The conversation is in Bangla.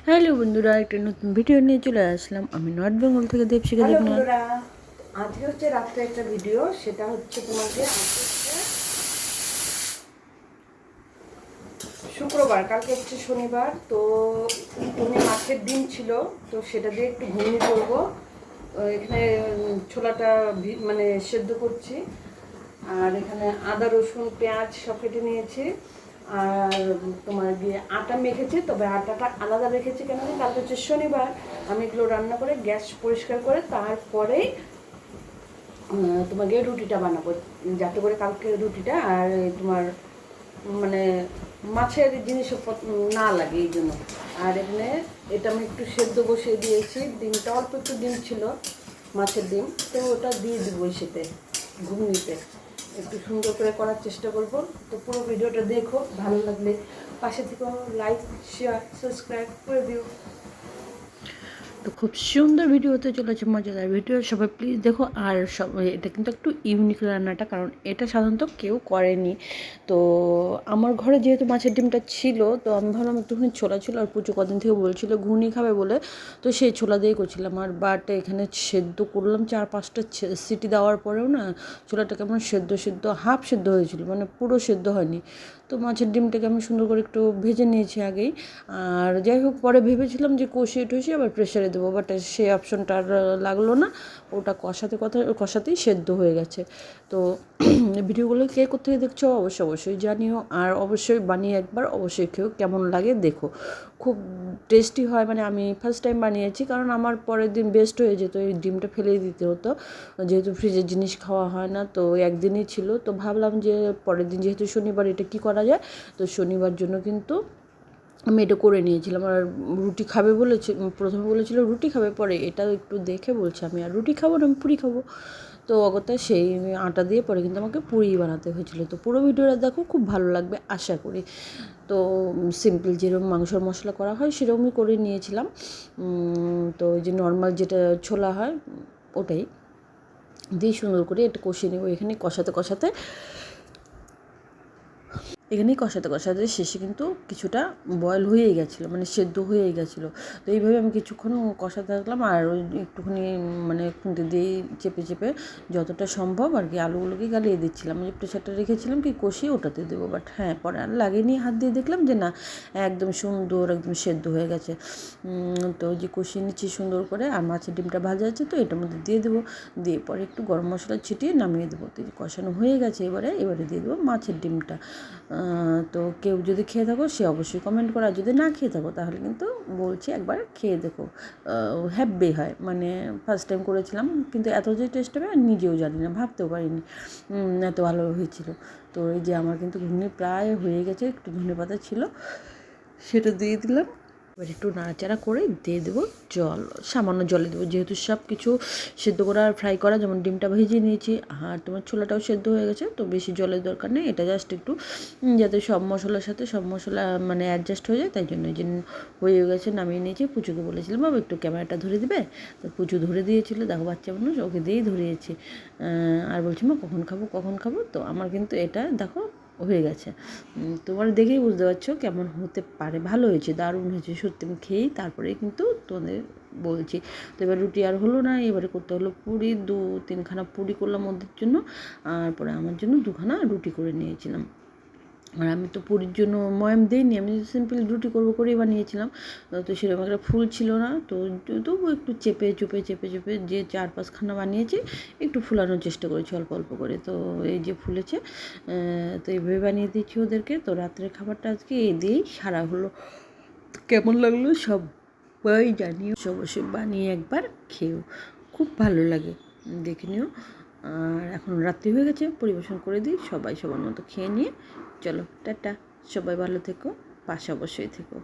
হ্যালো বন্ধুরা, একটা নতুন ভিডিও নিয়ে চলে আসলাম। আমি নর্থ বেঙ্গল থেকে দেবশিখা হ্যালো দেবনাথ। বন্ধুরা, আজকে হচ্ছে রাত্রে একটা ভিডিও। সেটা হচ্ছে তোমাকে শুক্রবার, কালকে হচ্ছে শনিবার। তো তুমি মাছের ডিম ছিল, তো সেটা দিয়ে একটু ঘুগনি করবো। এখানে ছোলাটা মানে সেদ্ধ করছি। আর এখানে আদা রসুন পেঁয়াজ সব কেটে নিয়েছি। আর তোমার দিয়ে আটা মেখেছি, তবে আটাটা আলাদা রেখেছি কেন, কালকে হচ্ছে শনিবার। আমি এগুলো রান্না করে গ্যাস পরিষ্কার করে তারপরেই তোমাকে রুটিটা বানাবো, যাতে করে কালকে রুটিটা আর তোমার মানে মাছের জিনিস না লাগে এই জন্য। আর এখানে এটা আমি একটু সেদ্ধ বসিয়ে দিয়েছি। ডিমটা অল্প একটু ডিম ছিল, মাছের ডিম, তো ওটা দিয়ে দেবো সেতে ঘুগনিতে। একটু সুন্দর করে করার চেষ্টা করব। তো পুরো ভিডিওটা দেখো, ভালো লাগলে পাশে থেকে লাইক শেয়ার সাবস্ক্রাইব করে দিও। তো খুব সুন্দর ভিডিও হতে চলেছে, মজাদার ভিডিও, সবাই প্লিজ দেখো। আর সবাই, এটা কিন্তু একটু ইউনিক রান্নাটা, কারণ এটা সাধারণত কেউ করেনি। তো আমার ঘরে যেহেতু মাছের ডিমটা ছিল, তো আমি ভাবলাম একটুখানি ছোলা ছিল, আর পুজো কদিন থেকে বলছিল ঘুগনি খাবে বলে, তো সেই ছোলা দিয়েই করছিলাম। আর বাট এখানে সেদ্ধ করলাম 4-5টা সিটি দেওয়ার পরেও না, ছোলাটা কেমন সেদ্ধ সেদ্ধ হাফ সেদ্ধ হয়েছিল, মানে পুরো সেদ্ধ হয়নি। তো মাছের ডিমটাকে আমি সুন্দর করে একটু ভেজে নিয়েছি আগেই। আর যাই হোক, পরে ভেবেছিলাম যে কষিয়ে টষিয়ে আবার প্রেশারে দেবো, বাট সেই অপশনটা আর লাগলো না। ওটা কষাতেই সেদ্ধ হয়ে গেছে। তো ভিডিওগুলো কে কোথেকে দেখছো অবশ্যই জানিও, আর অবশ্যই বানিয়ে একবার অবশ্যই খেও, কেমন লাগে দেখো। খুব টেস্টি হয়, মানে আমি ফার্স্ট টাইম বানিয়েছি, কারণ আমার পরের দিন বেস্ট হয়ে যেত, এই ডিমটা ফেলেই দিতে হতো, যেহেতু ফ্রিজের জিনিস খাওয়া হয় না। তো একদিনই ছিল, তো ভাবলাম যে পরের দিন যেহেতু শনিবার, এটা কি করা যায়। তো শনিবার জন্য কিন্তু আমি এটা করে নিয়েছিলাম। আর রুটি খাবে বলেছে, প্রথমে বলেছিল রুটি খাবে, পরে এটা একটু দেখে বলছে আমি আর রুটি খাবো না, আমি পুরি খাবো। তো অগত্যা সেই আটা দিয়ে পরে কিন্তু আমাকে পুরি বানাতে হয়েছিল। তো পুরো ভিডিওটা দেখো, খুব ভালো লাগবে আশা করি। তো সিম্পল যেরকম মাংসর মশলা করা হয় সেরকমই করে নিয়েছিলাম। তো ওই যে নর্মাল যেটা ছোলা হয় ওটাই দিয়ে সুন্দর করে একটু কষিয়ে নেবো। এখানেই কষাতে শেষে কিন্তু কিছুটা বয়েল হয়েই গেছিলো, মানে সেদ্ধ হয়েই গেছিলো। তো এইভাবে আমি কিছুক্ষণ কষাতে থাকলাম, আর ওই একটুখানি মানে খুন্তি দিয়েই চেপে চেপে যতটা সম্ভব আর কি আলুগুলোকে গালিয়ে দিচ্ছিলাম। যে প্রেশারটা রেখেছিলাম কি কষিয়ে ওটাতে দেবো, বাট হ্যাঁ পরে আর লাগিয়ে হাত দিয়ে দেখলাম যে না, একদম সুন্দর একদম সেদ্ধ হয়ে গেছে। তো যে কষিয়ে নিচ্ছি সুন্দর করে, আর মাছের ডিমটা ভাজা আছে, তো এটার মধ্যে দিয়ে দেবো। দিয়ে পরে একটু গরম মশলা ছিটিয়ে নামিয়ে দেবো। তো কষানো হয়ে গেছে, এবারে দিয়ে দেবো মাছের ডিমটা। তো কেউ যদি খেয়ে থাকো সে অবশ্যই কমেন্ট করো, আর যদি না খেয়ে থাকো তাহলে কিন্তু বলছি একবার খেয়ে দেখো, হ্যাপি হয়। মানে ফার্স্ট টাইম করেছিলাম, কিন্তু এত যে টেস্ট হবে আর নিজেও জানি না, ভাবতেও পারিনি এত ভালো হয়েছিল। তো এই যে আমার কিন্তু ঘুগনি প্রায় হয়ে গেছে, একটু ধনেপাতা ছিল সেটা দিয়ে দিলাম। এবার একটু নাড়াচাড়া করে দিয়ে দেবো জল, সামান্য জলে দেবো, যেহেতু সব কিছু সেদ্ধ করা আর ফ্রাই করা, যেমন ডিমটা ভেজে নিয়েছি আর তোমার ছোলাটাও সেদ্ধ হয়ে গেছে, তো বেশি জলের দরকার নেই। এটা জাস্ট একটু যাতে সব মশলার সাথে সব মশলা মানে অ্যাডজাস্ট হয়ে যায়, তাই জন্য এই যে হয়ে গেছে, নামিয়ে নিয়েছি। পুচুকে বলেছিলাম বাবা একটু ক্যামেরাটা ধরে দিবে, তো পুচু ধরে দিয়েছিল, দেখো বাচ্চা মানুষ, ওকে দিয়েই ধরিয়েছি। আর বলছি মা কখন খাবো। তো আমার কিন্তু এটা দেখো হয়ে গেছে। তোমার দেখেই বুঝতে পারছো কেমন হতে পারে। ভালো হয়েছে, দারুণ হয়েছে সত্যি। আমি খেয়েই তারপরে কিন্তু তোমাদের বলছি। তো এবার রুটি আর হলো না, এবারে করতে হলো পুরি। 2-3খানা পুরি করলাম ওদের জন্য, আর পরে আমার জন্য 2খানা রুটি করে নিয়েছিলাম। আর আমি তো পুরীর জন্য ময়াম দিইনি, আমি সিম্পল রুটি করেই বানিয়েছিলাম। তো সেরকম একটা ফুল ছিল না, তো তবু একটু চেপে যে 4-5খানা বানিয়েছি, একটু ফুলানোর চেষ্টা করেছি অল্প অল্প করে। তো এই যে ফুলেছে, তো এইভাবে বানিয়ে দিয়েছি ওদেরকে। তো রাত্রের খাবারটা আজকে এই দিয়েই সারা হলো। কেমন লাগলো সবাই জানিও, অবশ্যই বানিয়ে একবার খেও, খুব ভালো লাগে, দেখে নিও। আর এখন রাত্রি হয়ে গেছে, পরিবেশন করে দিই, সবাই সবার মতো খেয়ে নিয়ে চলো টাটা। সবাই ভালো থেকো, পাশে অবশ্যই থেকো।